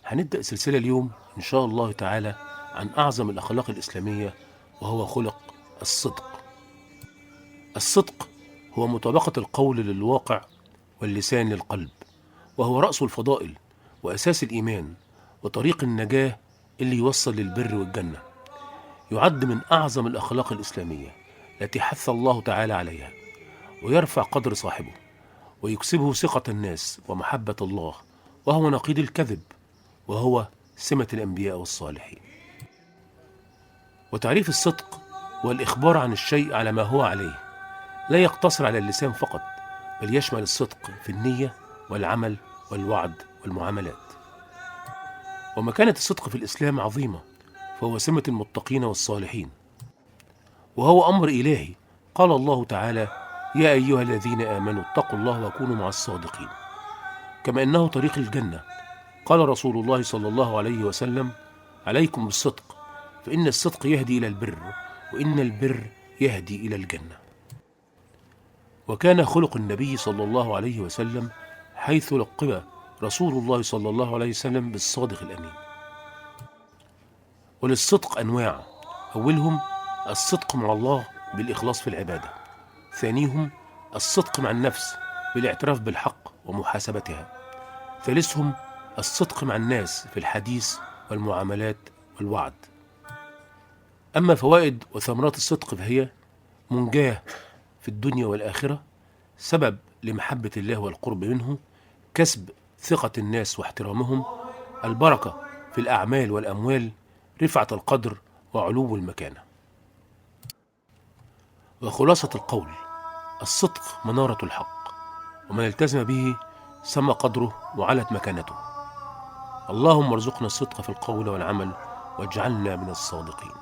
هنبدأ سلسلة اليوم إن شاء الله تعالى عن أعظم الأخلاق الإسلامية، وهو خلق الصدق. الصدق هو مطابقة القول للواقع واللسان للقلب، وهو رأس الفضائل وأساس الإيمان وطريق النجاة اللي يوصل للبر والجنة. يعد من أعظم الأخلاق الإسلامية التي حث الله تعالى عليها، ويرفع قدر صاحبه ويكسبه ثقة الناس ومحبة الله، وهو نقيض الكذب، وهو سمة الأنبياء والصالحين. وتعريف الصدق هو الإخبار عن الشيء على ما هو عليه، لا يقتصر على اللسان فقط، بل يشمل الصدق في النية والعمل والوعد والمعاملات. ومكانة الصدق في الإسلام عظيمة، فهو سمة المتقين والصالحين، وهو أمر إلهي. قال الله تعالى: يا أيها الذين آمنوا اتقوا الله وكونوا مع الصادقين. كما أنه طريق الجنة، قال رسول الله صلى الله عليه وسلم: عليكم بالصدق، فإن الصدق يهدي إلى البر، وإن البر يهدي إلى الجنة. وكان خلق النبي صلى الله عليه وسلم حيث لقب رسول الله صلى الله عليه وسلم بالصادق الأمين. وللصدق أنواع: أولهم الصدق مع الله بالإخلاص في العبادة، ثانيهم الصدق مع النفس بالاعتراف بالحق ومحاسبتها، ثالثهم الصدق مع الناس في الحديث والمعاملات والوعد. أما فوائد وثمرات الصدق فهي منجاة في الدنيا والآخرة، سبب لمحبة الله والقرب منه، كسب ثقة الناس واحترامهم، البركة في الأعمال والأموال، رفعة القدر وعلو المكانة. وخلاصة القول: الصدق منارة الحق، ومن التزم به سمى قدره وعلت مكانته. اللهم ارزقنا الصدق في القول والعمل، واجعلنا من الصادقين.